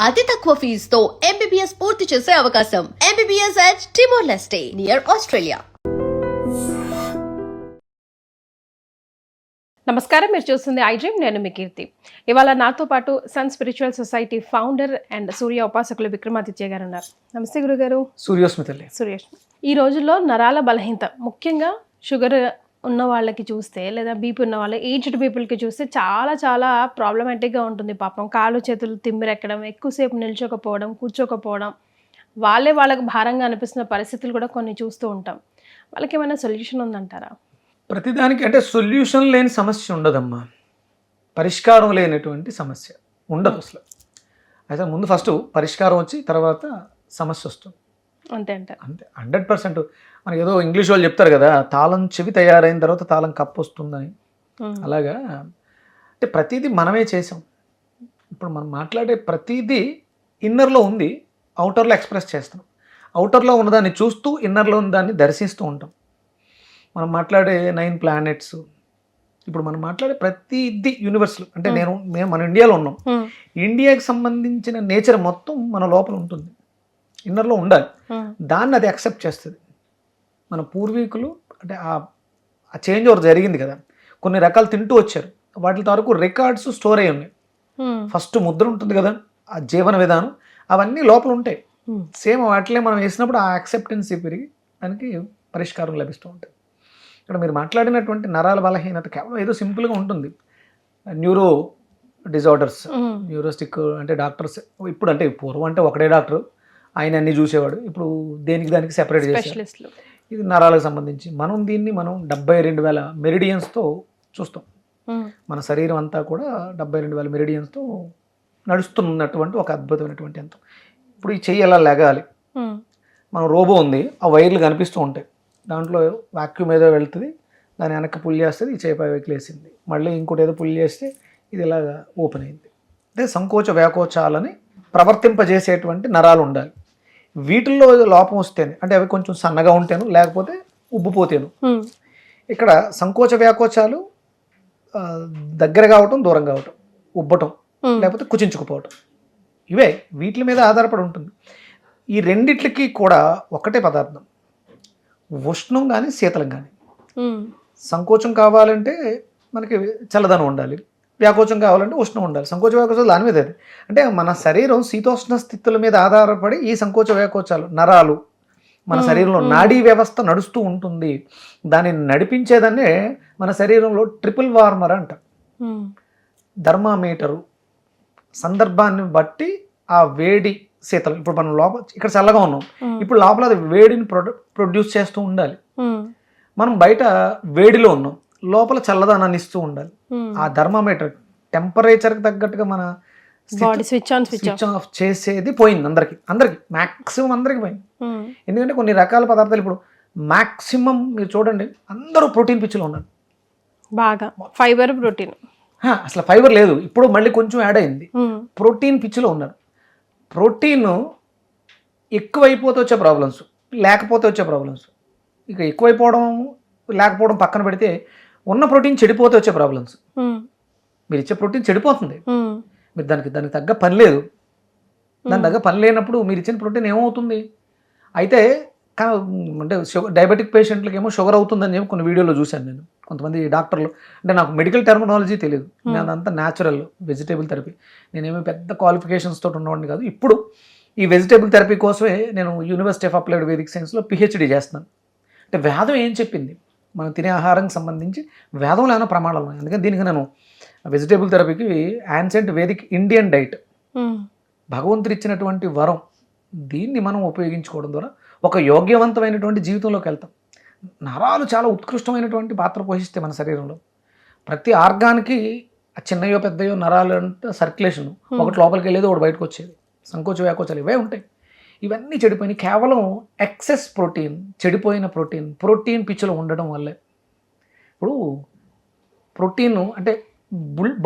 అతి తక్కువ ఫీజుతో MBBS పూర్తి చేసే అవకాశం. MBBS at Timor-Leste near Australia. నమస్కారం, మీరు చూస్తుంది ఐడ్రీమ్. నేను మీ కీర్తి. ఇవాళ నాతో పాటు sun spiritual society founder and Surya ఉపాసకులు విక్రమాదిత్య గారు ఉన్నారు. నమస్తే గురుగారు. సురేష్. ఈ రోజుల్లో నరాల బలహీనత, ముఖ్యంగా షుగర్ ఉన్న వాళ్ళకి చూస్తే, లేదా బీపీ ఉన్న వాళ్ళ ఏజ్డ్ పీపుల్కి చూస్తే చాలా చాలా ప్రాబ్లమాటిక్గా ఉంటుంది. పాపం కాళ్ళు చేతులు తిమ్మిరెక్కడం, ఎక్కువసేపు నిల్చోకపోవడం, కూర్చోకపోవడం, వాళ్ళకి భారంగా అనిపిస్తున్న పరిస్థితులు కూడా కొన్ని చూస్తూ ఉంటాం. వాళ్ళకి ఏమైనా సొల్యూషన్ ఉందంటారా? ప్రతిదానికి అంటే సొల్యూషన్ లేని సమస్య ఉండదమ్మా, పరిష్కారం లేనటువంటి సమస్య ఉండదు అసలు. అయితే ముందు ఫస్ట్ పరిష్కారం వచ్చి తర్వాత సమస్య వస్తుంది. అంతే అంటారు. అంతే, 100%. మనకి ఏదో ఇంగ్లీష్ వాళ్ళు చెప్తారు కదా, తాళం చెవి తయారైన తర్వాత తాళం కప్పు వస్తుందని. అలాగా అంటే ప్రతిదీ మనమే చేసాం. ఇప్పుడు మనం మాట్లాడే ప్రతిదీ ఇన్నర్లో ఉంది, అవుటర్లో ఎక్స్ప్రెస్ చేస్తాం. అవుటర్లో ఉన్నదాన్ని చూస్తూ ఇన్నర్లో ఉన్నదాన్ని దర్శిస్తూ ఉంటాం. మనం మాట్లాడే 9 ప్లానెట్స్, ఇప్పుడు మనం మాట్లాడే ప్రతిదీ యూనివర్స్లో. అంటే మేము మన ఇండియాలో ఉన్నాం. ఇండియాకి సంబంధించిన నేచర్ మొత్తం మన లోపల ఉంటుంది, ఇన్నర్లో ఉండాలి. దాన్ని అది యాక్సెప్ట్ చేస్తుంది. మన పూర్వీకులు అంటే ఆ చేంజ్ ఓవర్ జరిగింది కదా, కొన్ని రకాలు తింటూ వచ్చారు, వాటి వరకు రికార్డ్స్ స్టోర్ అయి ఉన్నాయి. ఫస్ట్ ముద్ర ఉంటుంది కదా, ఆ జీవన విధానం, అవన్నీ లోపల ఉంటాయి. సేమ్ వాటిలో మనం వేసినప్పుడు ఆ యాక్సెప్టెన్సీ పెరిగి దానికి పరిష్కారం లభిస్తూ ఉంటుంది. ఇక్కడ మీరు మాట్లాడినటువంటి నరాల బలహీనత కేవలం ఏదో సింపుల్గా ఉంటుంది. న్యూరో డిజార్డర్స్, న్యూరోస్టిక్ అంటే డాక్టర్స్ ఇప్పుడు, అంటే పూర్వం అంటే ఒకడే డాక్టర్, ఆయన అన్ని చూసేవాడు. ఇప్పుడు దానికి సెపరేట్ చేశారు. ఇది నరాలకు సంబంధించి మనం 72,000 మెరిడియన్స్తో చూస్తాం. మన శరీరం అంతా కూడా 72,000 మెరిడియన్స్తో నడుస్తున్నటువంటి ఒక అద్భుతమైనటువంటి యంత్రం. ఇప్పుడు ఈ చెయ్యి ఎలా లెగాలి, మన రోబో ఉంది, ఆ వైర్లు కనిపిస్తూ ఉంటాయి, దాంట్లో వాక్యూమ్ ఏదో వెళ్తుంది, దాని వెనక్కి పుల్ చేస్తుంది, ఈ చేప వెక్కిలేసింది, మళ్ళీ ఇంకోటి ఏదో పుల్ చేస్తే ఇది ఇలాగా ఓపెన్ అయింది. అంటే సంకోచ వ్యాకోచాలని ప్రవర్తింపజేసేటువంటి నరాలు ఉండాలి. వీటిల్లో లోపం వస్తేనే, అంటే అవి కొంచెం సన్నగా ఉంటేను, లేకపోతే ఉబ్బిపోతేను. ఇక్కడ సంకోచ వ్యాకోచాలు దగ్గర కావటం, దూరం కావటం, ఉబ్బటం, లేకపోతే కుచించుకుపోవటం, ఇవే వీటి మీద ఆధారపడి ఉంటుంది. ఈ రెండిట్లకి కూడా ఒకటే పదార్థం, ఉష్ణం కానీ శీతలం కానీ. సంకోచం కావాలంటే మనకి చల్లదనం ఉండాలి, వ్యాకోచం కావాలంటే ఉష్ణం ఉండాలి. సంకోచ వ్యాకోచాలు దాని మీద అది. అంటే మన శరీరం శీతోష్ణ స్థితుల మీద ఆధారపడి ఈ సంకోచ వ్యాకోచాలు నరాలు మన శరీరంలో నాడీ వ్యవస్థ నడుస్తూ ఉంటుంది. దాన్ని నడిపించేదాన్నే మన శరీరంలో ట్రిపుల్ వార్మర్ అంట. థర్మామీటరు సందర్భాన్ని బట్టి ఆ వేడి శీతలం, ఇప్పుడు మనం లోపల ఇక్కడ చల్లగా ఉన్నాం, ఇప్పుడు లోపల అది వేడిని ప్రొడ్యూస్ చేస్తూ ఉండాలి. మనం బయట వేడిలో ఉన్నాం, లోపల చల్లదనాన్ని ఇస్తూ ఉండాలి. ఆ థర్మామీటర్ టెంపరేచర్కి తగ్గట్టుగా మన స్విచ్ ఆఫ్ చేసేది పోయింది. అందరికి మ్యాక్సిమం అందరికి పోయింది. ఎందుకంటే కొన్ని రకాల పదార్థాలు ఇప్పుడు మ్యాక్సిమం మీరు చూడండి, అందరూ ప్రోటీన్ పిచ్చిలో ఉన్నారు, బాగా ఫైబర్ ప్రోటీన్. అసలు ఫైబర్ లేదు, ఇప్పుడు మళ్ళీ కొంచెం యాడ్ అయింది. ప్రోటీన్ పిచ్చిలో ఉన్నారు. ప్రోటీన్ ఎక్కువైపోతే వచ్చే ప్రాబ్లమ్స్, లేకపోతే వచ్చే ప్రాబ్లమ్స్. ఇక ఎక్కువైపోవడం లేకపోవడం పక్కన పెడితే, ఉన్న ప్రోటీన్ చెడిపోతే వచ్చే ప్రాబ్లమ్స్. మీరు ఇచ్చే ప్రోటీన్ చెడిపోతుంది, మీరు దానికి తగ్గ పని లేదు. దాని తగ్గ పని లేనప్పుడు మీరు ఇచ్చిన ప్రోటీన్ ఏమవుతుంది? అయితే అంటే డయాబెటిక్ పేషెంట్లకి ఏమో షుగర్ అవుతుందని చెప్పి కొన్ని వీడియోలో చూశాను నేను. కొంతమంది డాక్టర్లు, అంటే నాకు మెడికల్ టెర్మినాలజీ తెలియదు, నేను అదంతా న్యాచురల్ వెజిటేబుల్ థెరపీ, నేనేమీ పెద్ద క్వాలిఫికేషన్స్ తోటి ఉన్నవాడిని కాదు. ఇప్పుడు ఈ వెజిటేబుల్ థెరపీ కోసమే నేను యూనివర్సిటీ ఆఫ్ అప్లైడ్ వేదిక్ సైన్స్లో PhD చేస్తున్నాను. అంటే వేదం ఏం చెప్పింది, మనం తినే ఆహారానికి సంబంధించి వేదంలో ఏమైనా ప్రమాణాలు ఉన్నాయి. అందుకని దీనికి నేను వెజిటేబుల్ థెరపీకి యాన్సెంట్ వేదిక్ ఇండియన్ డైట్, భగవంతుడు ఇచ్చినటువంటి వరం, దీన్ని మనం ఉపయోగించుకోవడం ద్వారా ఒక యోగ్యవంతమైనటువంటి జీవితంలోకి వెళ్తాం. నరాలు చాలా ఉత్కృష్టమైనటువంటి పాత్ర పోషిస్తాయి మన శరీరంలో. ప్రతి ఆర్గాన్కి చిన్నయో పెద్దయో నరాలు అంటే సర్క్యులేషన్, ఒకటి లోపలికి వెళ్ళేది, ఒకటి బయటకు వచ్చేది. సంకోచ వ్యాకోచాలు ఇవే ఉంటాయి. ఇవన్నీ చెడిపోయినాయి కేవలం ఎక్సెస్ ప్రోటీన్, చెడిపోయిన ప్రోటీన్ పిచ్చిలో ఉండడం వల్లే. ఇప్పుడు ప్రోటీన్ అంటే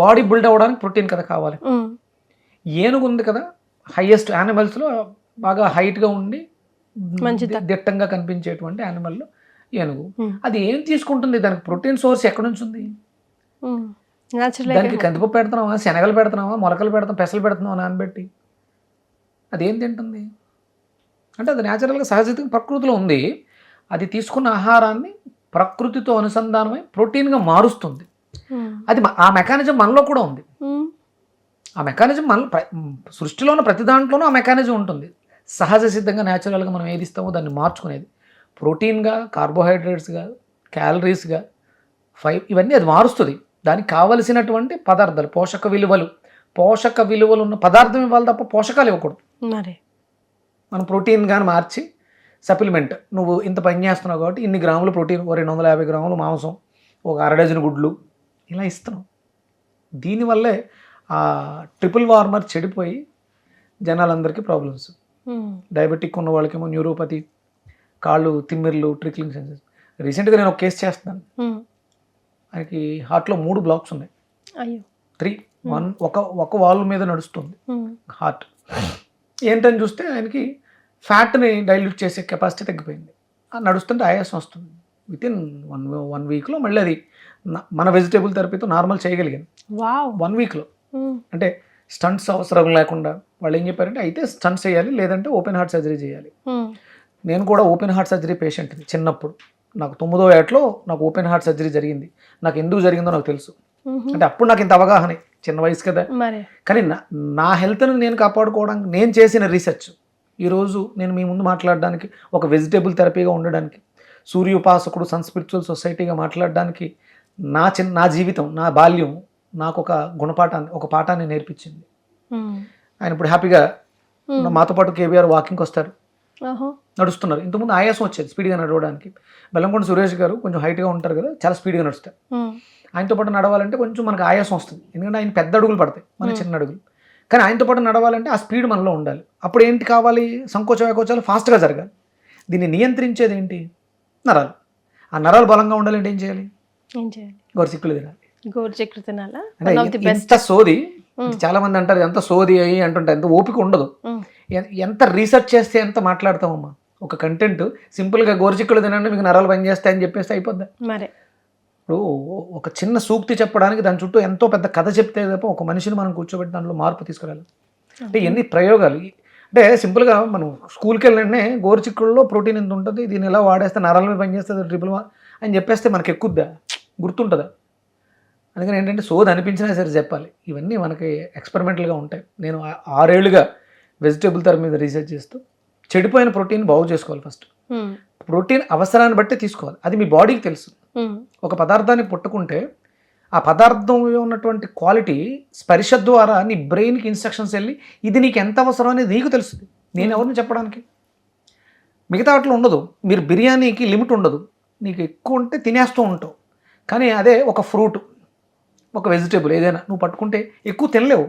బాడీ బిల్డ్ అవ్వడానికి ప్రోటీన్ కదా కావాలి. ఏనుగు ఉంది కదా, హైయెస్ట్ యానిమల్స్లో బాగా హైట్గా ఉండి దిట్టంగా కనిపించేటువంటి యానిమల్ ఏనుగు. అది ఏం తీసుకుంటుంది, దానికి ప్రోటీన్ సోర్స్ ఎక్కడి నుంచి ఉంది? దానికి కందిపప్పు పెడుతున్నావా, శనగలు పెడుతున్నావా, మొలకలు పెడతాం, పెసలు పెడుతున్నావా నానబెట్టి? అదేం తింటుంది అంటే అది న్యాచురల్గా సహజంగా ప్రకృతిలో ఉంది. అది తీసుకున్న ఆహారాన్ని ప్రకృతితో అనుసంధానమై ప్రోటీన్గా మారుస్తుంది. అది ఆ మెకానిజం మనలో కూడా ఉంది. ఆ మెకానిజం మన సృష్టిలో ఉన్న ప్రతి దాంట్లోనూ ఆ మెకానిజం ఉంటుంది. సహజ సిద్ధంగా న్యాచురల్గా మనం ఏది ఇస్తామో దాన్ని మార్చుకునేది ప్రోటీన్గా, కార్బోహైడ్రేట్స్గా, క్యాలరీస్గా, ఇవన్నీ అది మారుస్తుంది. దానికి కావలసినటువంటి పదార్థాలు, పోషక విలువలు ఉన్న పదార్థం ఇవ్వాలి తప్ప పోషకాలు ఇవ్వకూడదు. మరి మనం ప్రోటీన్ కానీ మార్చి సప్లిమెంట్, నువ్వు ఇంత పని చేస్తున్నావు కాబట్టి ఇన్ని గ్రాములు ప్రోటీన్, 250 గ్రాములు మాంసం, ఒక 1/2 డజన్ గుడ్లు ఇలా ఇస్తున్నాం. దీనివల్లే ఆ ట్రిపుల్ వార్మర్ చెడిపోయి జనాలందరికీ ప్రాబ్లమ్స్. డయాబెటిక్ ఉన్న వాళ్ళకేమో న్యూరోపతి, కాళ్ళు తిమ్మిర్లు, ట్రిక్లింగ్ సెన్సెస్. రీసెంట్గా నేను ఒక కేసు చేస్తున్నాను. ఆయనకి హార్ట్లో 3 బ్లాక్స్ ఉన్నాయి. 3 ఒక వాల్వ్ మీద నడుస్తుంది హార్ట్. ఏంటని చూస్తే ఆయనకి ఫ్యాట్ని డైల్యూట్ చేసే కెపాసిటీ తగ్గిపోయింది. నడుస్తుంటే ఆయాసం వస్తుంది. వితిన్ 1 వీక్లో మళ్ళీ అది మన వెజిటేబుల్ థెరపీతో నార్మల్ చేయగలిగాను. 1 వీక్లో. అంటే స్టంట్స్ అవసరం లేకుండా వాళ్ళు ఏం చెప్పారంటే అయితే స్టంట్స్ చేయాలి, లేదంటే ఓపెన్ హార్ట్ సర్జరీ చేయాలి. నేను కూడా ఓపెన్ హార్ట్ సర్జరీ పేషెంట్ని. చిన్నప్పుడు నాకు 9వ ఏటలో నాకు ఓపెన్ హార్ట్ సర్జరీ జరిగింది. నాకు ఎందుకు జరిగిందో నాకు తెలుసు. అంటే అప్పుడు నాకు ఇంత అవగాహన, చిన్న వయసు కదా. కానీ నా హెల్త్ని నేను కాపాడుకోవడానికి నేను చేసిన రీసెర్చ్ ఈరోజు నేను మీ ముందు మాట్లాడడానికి, ఒక వెజిటేబుల్ థెరపీగా ఉండడానికి, సూర్యోపాసకుడు సన్ స్పిరిచువల్ సొసైటీగా మాట్లాడడానికి నా జీవితం, నా బాల్యం నాకు ఒక పాఠాన్ని నేర్పించింది. ఆయన ఇప్పుడు హ్యాపీగా మాతో పాటు కేబీఆర్ వాకింగ్కి వస్తారు, నడుస్తున్నారు. ఇంతకుముందు ఆయాసం వచ్చేది స్పీడ్గా నడవడానికి. బెల్లంకొండ సురేష్ గారు కొంచెం హైట్గా ఉంటారు కదా, చాలా స్పీడ్గా నడుస్తారు. ఆయనతో పాటు నడవాలంటే కొంచెం మనకు ఆయాసం వస్తుంది, ఎందుకంటే ఆయన పెద్ద అడుగులు పడతాయి, మన చిన్న అడుగులు. కానీ ఆయనతో పాటు నడవాలంటే ఆ స్పీడ్ మనలో ఉండాలి. అప్పుడు ఏంటి కావాలి? సంకోచ వ్యాకోచాలు ఫాస్ట్గా జరగాలి. దీన్ని నియంత్రించేది ఏంటి? నరాలు. ఆ నరాలు బలంగా ఉండాలంటే ఏం చేయాలి? గోరుచిక్కులు తినాలి. ఎంత సోది, చాలా మంది అంటారు ఎంత సోది అయ్యి అంటుంటారు, ఎంత ఓపిక ఉండదు. ఎంత రీసెర్చ్ చేస్తే ఎంత మాట్లాడతామమ్మా. ఒక కంటెంట్ సింపుల్గా గోరుచిక్కులు తినండి మీకు నరాలు పనిచేస్తాయని చెప్పేస్తే అయిపోద్దా? ఇప్పుడు ఒక చిన్న సూక్తి చెప్పడానికి దాని చుట్టూ ఎంతో పెద్ద కథ చెప్తే తప్ప ఒక మనిషిని మనం కూర్చోబెట్టి దాంట్లో మార్పు తీసుకురాలి. అంటే ఎన్ని ప్రయోగాలు. అంటే సింపుల్గా మనం స్కూల్కి వెళ్ళినే గోరుచిక్కుల్లో ప్రోటీన్ ఎంత ఉంటుంది, దీన్ని ఎలా వాడేస్తే నరాల మీద పనిచేస్తుంది ట్రిపుల్ అని చెప్పేస్తే మనకి ఎక్కుద్దా, గుర్తుంటుందా? అందుకని ఏంటంటే సోది అనిపించినా సరే చెప్పాలి. ఇవన్నీ మనకి ఎక్స్పెరిమెంటల్గా ఉంటాయి. నేను 6 ఏళ్ళుగా వెజిటేబుల్ థెరపీ మీద రీసెర్చ్ చేస్తూ చెడిపోయిన ప్రోటీన్ బాగు చేసుకోవాలి. ఫస్ట్ ప్రోటీన్ అవసరాన్ని బట్టి తీసుకోవాలి. అది మీ బాడీకి తెలుసు. ఒక పదార్థాన్ని పుట్టుకుంటే ఆ పదార్థంలో ఉన్నటువంటి క్వాలిటీ స్పర్శ ద్వారా నీ బ్రెయిన్కి ఇన్స్ట్రక్షన్స్ వెళ్ళి ఇది నీకు ఎంత అవసరం అనేది నీకు తెలుస్తుంది. నేను ఎవరిని చెప్పడానికి? మిగతా వాటిలో ఉండదు. మీరు బిర్యానీకి లిమిట్ ఉండదు, నీకు ఎక్కువ ఉంటే తినేస్తూ ఉంటావు. కానీ అదే ఒక ఫ్రూట్, ఒక వెజిటేబుల్ ఏదైనా నువ్వు పట్టుకుంటే ఎక్కువ తినలేవు.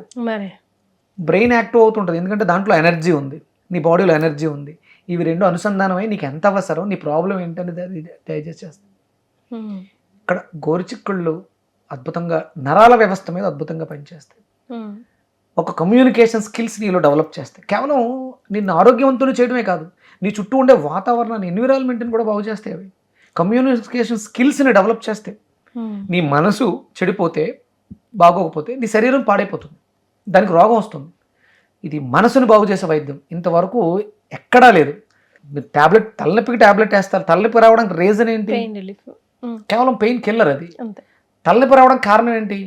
బ్రెయిన్ యాక్టివ్ అవుతుంటుంది, ఎందుకంటే దాంట్లో ఎనర్జీ ఉంది, నీ బాడీలో ఎనర్జీ ఉంది. ఇవి రెండు అనుసంధానమై నీకు ఎంత అవసరం, నీ ప్రాబ్లం ఏంటనేది డైజెస్ట్ చేస్తుంది. ఇక్కడ గోరుచిక్కుళ్ళు అద్భుతంగా నరాల వ్యవస్థ మీద అద్భుతంగా పనిచేస్తాయి. ఒక కమ్యూనికేషన్ స్కిల్స్ నీలో డెవలప్ చేస్తాయి. కేవలం నిన్ను ఆరోగ్యవంతులు చేయడమే కాదు, నీ చుట్టూ ఉండే వాతావరణాన్ని, ఎన్విరాన్మెంట్ని కూడా బాగు చేస్తాయి. అవి కమ్యూనికేషన్ స్కిల్స్ని డెవలప్ చేస్తాయి. నీ మనసు చెడిపోతే, బాగోకపోతే నీ శరీరం పాడైపోతుంది, దానికి రోగం వస్తుంది. ఇది మనసును బాగు చేసే వైద్యం ఇంతవరకు ఎక్కడా లేదు. మీరు ట్యాబ్లెట్, తలనొప్పికి ట్యాబ్లెట్ వేస్తారు, తలనొప్పి రావడానికి రీజన్ ఏంటి? కేవలం పెయిన్ కిల్లర్. అది తలనొప్పి రావడానికి కారణం ఏంటి?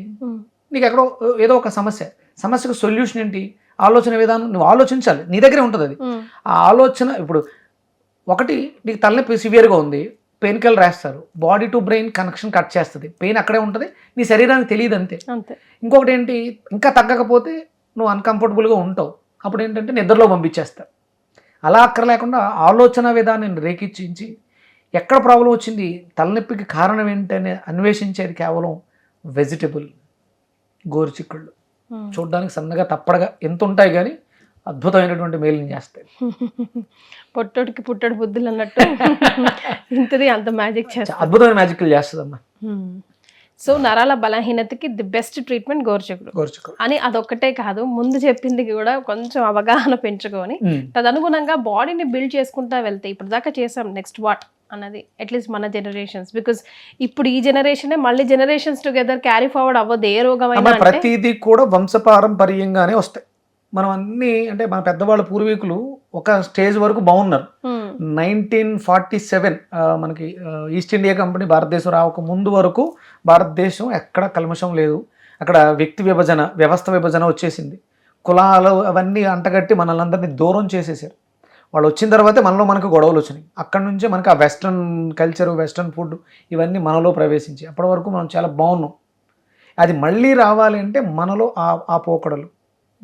నీకు ఎక్కడో ఏదో ఒక సమస్యకు సొల్యూషన్ ఏంటి? ఆలోచన విధానం నువ్వు ఆలోచించాలి, నీ దగ్గరే ఉంటుంది అది. ఆ ఆలోచన, ఇప్పుడు ఒకటి నీకు తలనొప్పి సివియర్గా ఉంది, పెయిన్ కిల్లర్ వేస్తారు, body to brain connection cut చేస్తుంది, పెయిన్ అక్కడే ఉంటుంది, నీ శరీరానికి తెలియదు అంతే. ఇంకొకటి ఏంటి, ఇంకా తగ్గకపోతే నువ్వు అన్కంఫర్టబుల్గా ఉంటావు, అప్పుడు ఏంటంటే నిద్రలో పంపించేస్తారు. అలా అక్కర్లేకుండా ఆలోచన విధానాన్ని రేకిచ్చించి ఎక్కడ ప్రాబ్లం వచ్చింది, తలనొప్పికి కారణం ఏంటని అన్వేషించేది కేవలం వెజిటబుల్ గోరుచిక్కుళ్ళు. చూడడానికి సన్నగా తప్పడగా ఎంత ఉంటాయి కానీ అద్భుతమైనటువంటి మేలుని చేస్తాయి. పొట్టోడికి పుట్టడు బుద్ధులు అన్నట్టు ఇంతది అంత మ్యాజిక్ చేస్తా, అద్భుతమైన మ్యాజిక్లు చేస్తుందమ్మా. సో నరాల బలహీనతకి ది బెస్ట్ ట్రీట్మెంట్ గోరుచిక్కుడు అని అదొక్కటే కాదు, ముందు చెప్పింది కూడా కొంచెం అవగాహన పెంచుకొని తదనుగుణంగా బాడీని బిల్డ్ చేసుకుంటా వెళ్తే, ఇప్పుడు దాకా చేసాం, నెక్స్ట్ వాట్ అన్నది అట్లీస్ట్ మన జనరేషన్స్, బికాస్ ఇప్పుడు ఈ జనరేషనే మళ్ళీ జనరేషన్స్ టుగెదర్ క్యారీ ఫార్వర్డ్ అవ్వదు. ఏ రోగం అయినా ప్రతిదీ కూడా వంశపారంపర్యంగానే వస్తాయి. మనం అన్నీ అంటే మన పెద్దవాళ్ళ పూర్వీకులు ఒక స్టేజ్ వరకు బాగున్నారు. 1947 మనకి ఈస్ట్ ఇండియా కంపెనీ భారతదేశం రావక ముందు వరకు భారతదేశం ఎక్కడ కల్మషం లేదు. అక్కడ వ్యక్తి విభజన, వ్యవస్థ విభజన వచ్చేసింది. కులాలు అవన్నీ అంటగట్టి మనల్ని అందరినీ దూరం చేసేసారు. వాళ్ళు వచ్చిన తర్వాతే మనకు గొడవలు వచ్చినాయి. అక్కడి నుంచే మనకి ఆ వెస్ట్రన్ కల్చరు, వెస్ట్రన్ ఫుడ్ ఇవన్నీ మనలో ప్రవేశించి అప్పటి వరకు మనం చాలా బాగున్నాం. అది మళ్ళీ రావాలి అంటే మనలో ఆ పోకడలు,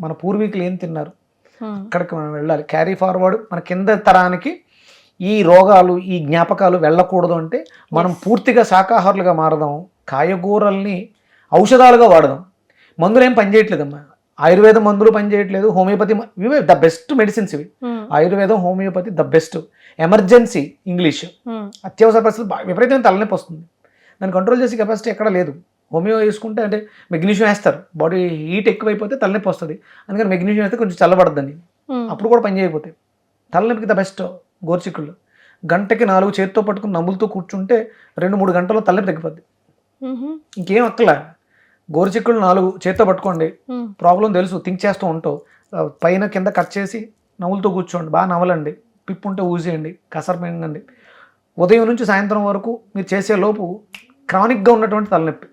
మన పూర్వీకులు ఏం తిన్నారు అక్కడికి మనం వెళ్ళాలి. క్యారీ ఫార్వర్డ్ మన కింద తరానికి ఈ రోగాలు, ఈ జ్ఞాపకాలు వెళ్ళకూడదు అంటే మనం పూర్తిగా శాకాహారులుగా మారదాం. కాయగూరల్ని ఔషధాలుగా వాడదాం. మందులు ఏం పనిచేయట్లేదమ్మా. ఆయుర్వేద మందులు పనిచేయట్లేదు, హోమియోపతి ఇవే ద బెస్ట్ మెడిసిన్స్. ఇవి ఆయుర్వేదం, homeopathy the best. Emergency English, అత్యవసర పరిస్థితులు విపరీతమైన తలనొప్పి వస్తుంది, దాన్ని కంట్రోల్ చేసే కెపాసిటీ ఎక్కడ లేదు. హోమియో వేసుకుంటే అంటే మెగ్నీషియం వేస్తారు, బాడీ హీట్ ఎక్కువైపోతే తలనొప్పి వస్తుంది, అందుకని మెగ్నీషియం వేస్తే కొంచెం చల్లబడద్దని. అప్పుడు కూడా పని చేయకపోతే తలనొప్పికి ద బెస్ట్ గోరుచిక్కుళ్ళు. గంటకి 4 చేతితో పట్టుకుని నమ్ములుతూ కూర్చుంటే 2-3 గంటల్లో తలనొప్పి తగ్గిపోద్ది. ఇంకేం అక్కలా. గోరుచిక్కుళ్ళు 4 చేతితో పట్టుకోండి, ప్రాబ్లం తెలుసు, థింక్ చేస్తూ ఉంటావు. పైన కింద కట్ చేసి నవ్వులతో కూర్చోండి, బాగా నవ్వలండి, పిప్పు ఉంటే ఊసేయండి, కసర మింగండి. ఉదయం నుంచి సాయంత్రం వరకు మీరు చేసే లోపు క్రానిక్గా ఉన్నటువంటి తలనొప్పి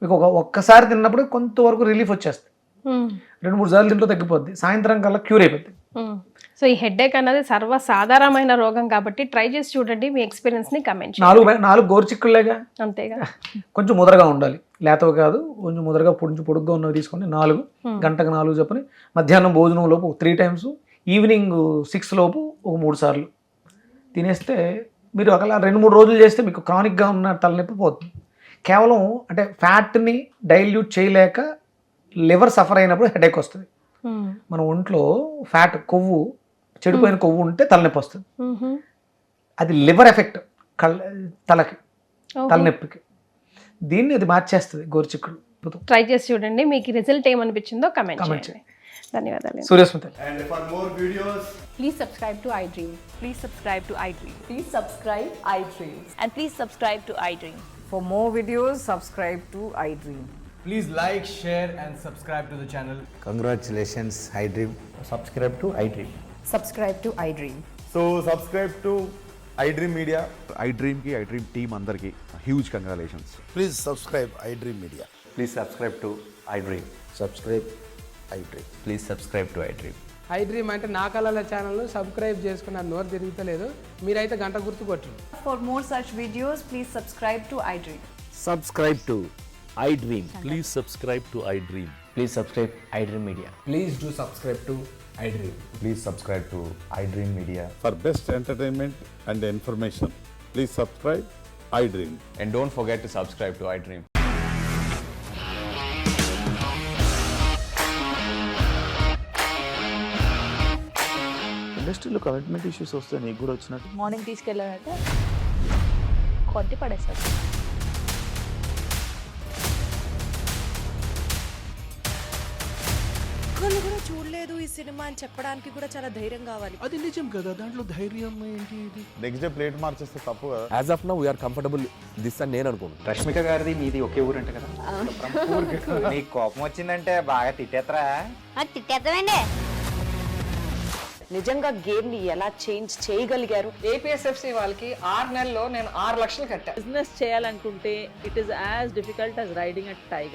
మీకు ఒక్కసారి తిన్నప్పుడు కొంతవరకు రిలీఫ్ వచ్చేస్తుంది. 2-3 సార్లు తింటూ తగ్గిపోద్ది, సాయంత్రం కల్లా క్యూర్ అయిపోద్ది. సో ఈ హెడ్ఏక్ అన్నది సర్వసాధారణమైన రోగం కాబట్టి ట్రై చేసి చూడండి, మీ ఎక్స్పీరియన్స్ని కమెంట్. 4 గోరుచిక్కుళ్ళేగా, అంతేగా. కొంచెం ముదరగా ఉండాలి, లేతవి కాదు, కొంచెం ముదరగా పొడుగ్గా ఉన్నవి తీసుకోండి. 4 గంటకు 4 చెప్పని మధ్యాహ్నం భోజనం లోపు 3 times, ఈవినింగ్ 6 లోపు ఒక 3 సార్లు తినేస్తే మీరు ఒకలా 2-3 రోజులు చేస్తే మీకు క్రానిక్గా ఉన్న తలనొప్పి పోతుంది. కేవలం అంటే ఫ్యాట్ని డైల్యూట్ చేయలేక లివర్ సఫర్ అయినప్పుడు హెడేక్ వస్తుంది. మన ఒంట్లో ఫ్యాట్, కొవ్వు, చెడిపోయిన కొవ్వు ఉంటే తలనొప్పి వస్తుంది. అది లివర్ ఎఫెక్ట్ తలనొప్పికి. దీన్ని అది మార్చేస్తుంది గోరుచిక్కుడు. ట్రై చేసి చూడండి, మీకు రిజల్ట్ ఏమనిపించిందో కమెంట్ చేయండి. ధన్యవాదాలు. Suryasmita. And for more videos, Please subscribe to iDream. Please subscribe to iDream. Please subscribe iDream. And please subscribe to iDream. For more videos, subscribe to iDream. please like, share and subscribe to the channel. Congratulations, iDream. Subscribe to iDream. Subscribe to iDream. So subscribe to iDream Media. iDream ki iDream team andarki huge congratulations. Please subscribe iDream Media. Please subscribe to iDream. Subscribe iDream. Please subscribe to iDream. iDream అంటే నా కళల ఛానల్ను subscribe చేసుకున్న నోరు తిరుగుతలేదు, మీరైతే గంట గుర్తు కొట్టండి. For more such videos, please subscribe to iDream. Subscribe to iDream. Please subscribe to iDream. Please subscribe iDream Media. Please do subscribe to iDream. Please subscribe to iDream Media. For best entertainment and information, please subscribe iDream. And don't forget to subscribe to iDream. ఇండస్ట్రీలో commitment issues వస్తే నీకు కూడా వచ్చినట్టు morning తీసుకెళ్ళారంటే కొట్టి పడేస్తారు. ఒక్కళ్ళు కూడా చూడలేదు ఈ సినిమా అని చెప్పడానికి కూడా చాలా ధైర్యం కావాలి. అది నిజం కదా, దాంట్లో ధైర్యం ఏంటి? ఇది నెక్స్ట్ డే ప్లేట్ మార్చేస్తే తప్పు కదా. As of now we are comfortable this అని నేను అనుకుంటున్నాను. రష్మిక గారిది మీది ఒకే ఊరంట కదా? నీకు కోపం వచ్చిందంటే బాగా తిట్టేత్తరా? తిట్టేద్దామండి. నిజంగా గేమ్ ని ఎలా చేంజ్ చేయగలిగారు? ఏపీఎస్ఎఫ్సి వాళ్ళకి 6 నెలల్లో నేను 6 లక్షలు కట్టా. బిజినెస్ చేయాలనుకుంటే it is as difficult as riding a tiger.